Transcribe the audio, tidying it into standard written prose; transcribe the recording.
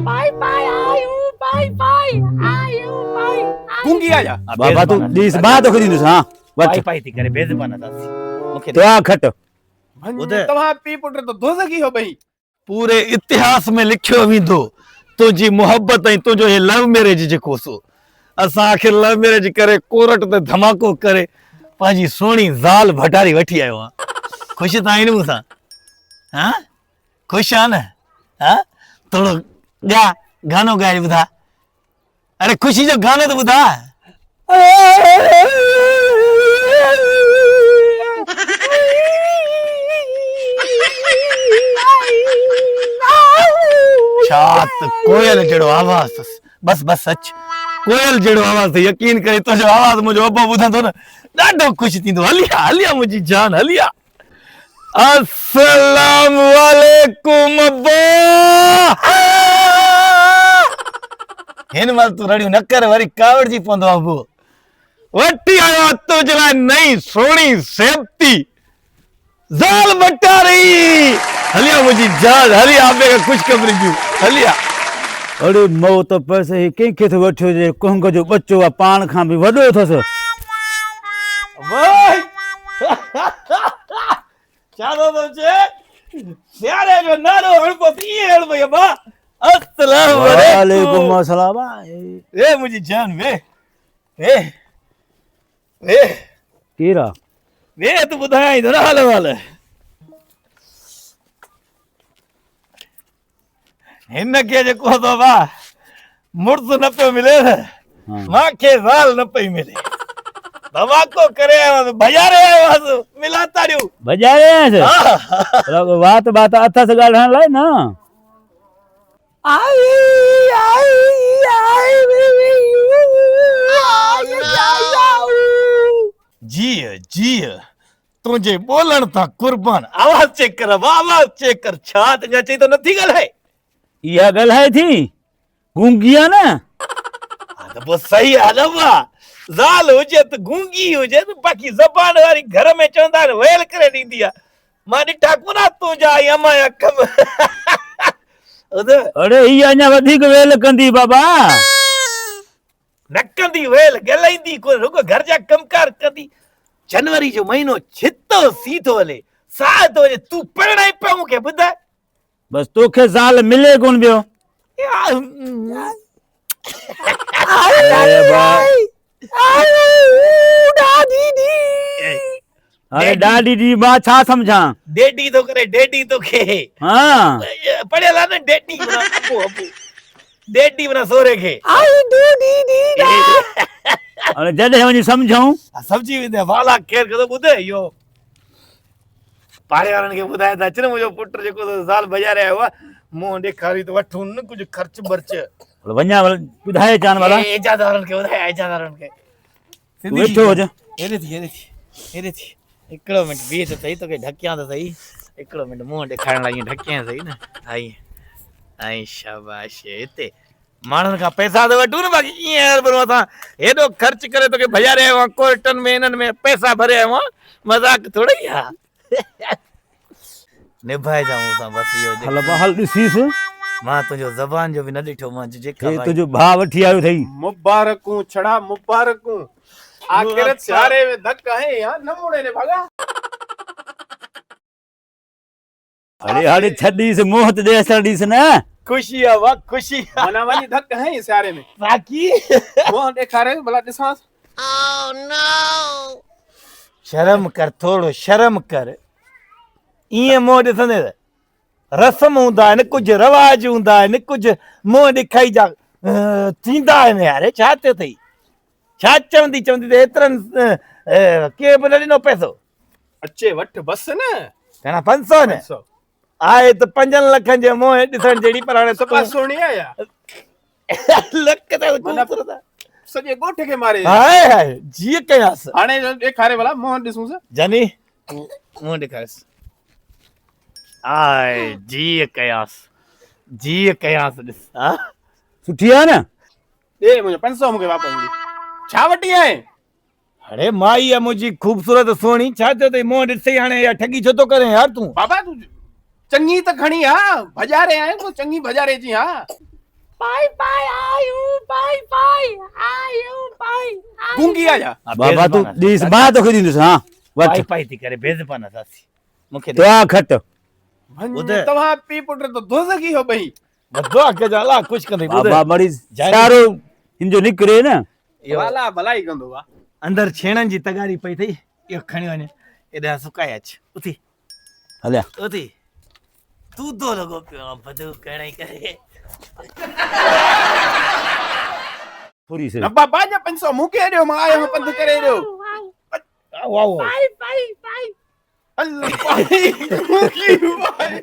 पाई पाई आयु पाई पाई आयु पाई गूंगी आया बाबा तू दिस बात तो खदींदुस हां पाई वठ पाई थी करे बेज़बान दासी मूंखे तो आ खट भंज तव्हां पी पुट तो दोज़गी हो भई पूरे इतिहास में लिखियो वेंदो तुंहिंजी मोहब्बत ऐं तुंहिंजो हे लव मैरिज जेको सो असां आखिर लव मैरिज करे कोर्ट ते धमाको करे पंहिंजी सोणी ज़ाल भटारी वठी आयो आहियां ख़ुशि त आहिनि मूंसां हा ख़ुशि आहे न हा थोरो ॻा गानो ॻाए ॿुधा अरे ख़ुशी जो गानो त ॿुधा छा त कोयल जहिड़ो आवाज़ अथसि बस बस सच कोयल जहिड़ो आवाज़ अथई यकीन करे तुंहिंजो आवाज़ मुंहिंजो अबो ॿुधंदो न ॾाढो ख़ुशि थींदो हलिया हलिया मुंहिंजी जान हलिया अस्सलाम वालेकुम अब्बा हिन महिल तूं रड़ियूं न कर वरी कावड़जी पवंदो अबो वठी आयो आहे तुंहिंजे लाइ नई सोणी सेवती ज़ाल बटारी हलिया मुंहिंजी जान हलिया अबे खे ख़ुशख़बरी ॾियूं हलिया अरे मौत पैसे ही कंहिंखे थो वठियो जे कुंग जो बच्चो आहे पाण खां बि वॾो अथसि भाई चालो तो जे सियारे जो नारो हणपो पीए हणपो ये बा अस्सलाम वालेकुम अस्सलाम ए मुझी जान वे वे केरा वे तू बुधाई तो ना हाल वाल हिन के जे को तो बा मुर्स न पे मिले मां के ज़ाल न पे मिले धमाको करे भजारे आवाज मिलाता रहियो बजारे से बात बात अथा से ॻाल्हाइण लाइ न आई आई आई जीअ जीअ तुंहिंजे ॿोलण तां कुर्बान आवाज़ चेक कर आवाज़ चेक कर छा तुंहिंजा चई तो नथी ॻाल्हाए इहा ॻाल्हाए थी गूंगी आहे न त पोइ सही आहे न बा ज़ाल हुजे त गूंगी हुजे त बाक़ी ज़बान वारी घर में चवंदा आहिनि वेल करे ॾींदी आहे मां ॾिठा कोन तुंहिंजा अमा जा कम अरे हीअ अञा वधीक वेल कंदी बाबा न कंदी वेल ॻाल्हाईंदी कोन रुगो घर जा कमकार कंदी जनवरी जो महीनो छितो सीधो हले साह थो वञे तूं परिणाई पियो मूंखे ॿुधाए बस तोखे ज़ाल मिले कोन ॿियो अरे ॾाढी दी मां छा सम्झां डेडी तो करे डेडी तो खे हाँ पढ़ियल आहे न डेडी बना अबू अबू डेडी बना सोरे खे आई डी डी डी अरे जॾहिं वञी सम्झूं सब्जी वेंदे वाला केर कदो ॿुधे इहो पाड़े वारनि खे ॿुधाए त अच न मुंहिंजो पुट जेको ज़ाल बजारे आयो आहे मुंहुं ॾेखारी त वठूं न कुझु ख़र्च बर्च वञा ॿुधाए चान वाला एजाद वारनि खे ॿुधाए एजाद वारनि खे वेठो हुजे हेॾे थी हिकिड़ो मिंट बीह त सही तोखे ढकियां त सही हिकिड़ो मिंट मुंहुं ॾेखारण लाइ ईअं ढकियां सही न आई आई शाबाश हिते माण्हुनि खां पैसा त वठूं न बाक़ी ईअं हर असां हेॾो ख़र्च करे तोखे भॼारे आयो आहियां कोर्टनि में हिननि में पैसा भरे आयो आहियां मज़ाक थोरो ई आहे निभाइजां मूंसां बसि इहो हल हल ॾिसीसि मां तुंहिंजो ज़बान जो बि न ॾिठो मां जेका तुंहिंजो भाउ वठी आयो अथई मुबारकूं छड़ा मुबारकूं आखिर सारे में धक है यार नमूने ने भागा अरे हाणे छॾीस मोह त ॾे असां ॾीस न खुशी आहे वाह खुशी मना वनी धक है सारे में बाक़ी वो ॾेखारे भला ॾिसां शर्म कर थोरो शर्म कर ईअं मोह ॾिसंदे रस्म हूंदा आहिनि कुझु रवाज हूंदा आहिनि कुझु मोह ॾेखाई जा थींदा आहिनि यार छा थियो अथई छा चवंदी चवंदी त एतिरनि के बि न ॾिनो पैसो अचे वठ बस न घणा 500 न आहे त 5 लखनि जे मोह ॾिसण जहिड़ी पर हाणे सभा सोणी आया लख त सॼे ॻोठ खे मारे हाय हाय जीअं कयासि हाणे ॾेखारे भला मोह ॾिसूं जानी मुंहुं ॾेखारिसि आय जीअं कयासि ॾिस हा सुठी आहे न ए मुंहिंजो 500 मूंखे वापसि ॾे छा वठी आहे अरे माई आहे मुंहिंजी ख़ूबसूरत सोणी छा थियो अथई मोह ॾिसई हाणे या ठगी छो थो करे यार तूं बाबा तू चङी त खणी हा भजारे आए तो चङी भजारे जी हा Bye bye આયુ bye bye આયુ bye ગૂંગી આજા બાબા તું દીસ બા તો કરી દીધું હા પાઈ વટ પાઈ થી કરે ભેજપાના સાસી મુખે તો આ ખટ વંજ તવા પી પુત્ર તો ધોઝગી હો બહી બધો કે જાલા કુછ કરે બાબા મરી જાય. સારું ઇંજો નીકળે ને વાલા ભલાઈ ગંદો વા અંદર છેણંજી તગારી પઈ થઈ એક ખણ્યો ને એ દા સુકાયા છે ઉથી હલ્યા ઉથી તું તો લગો પ્યો બધું કણાઈ કરે પૂરી છે નબ્બા બાજા 500 મૂકે રહ્યો માં આયો પંદ કરે રહ્યો આવો આવો bye bye bye અલ્લા ભાઈ ગૂંગી ભાઈ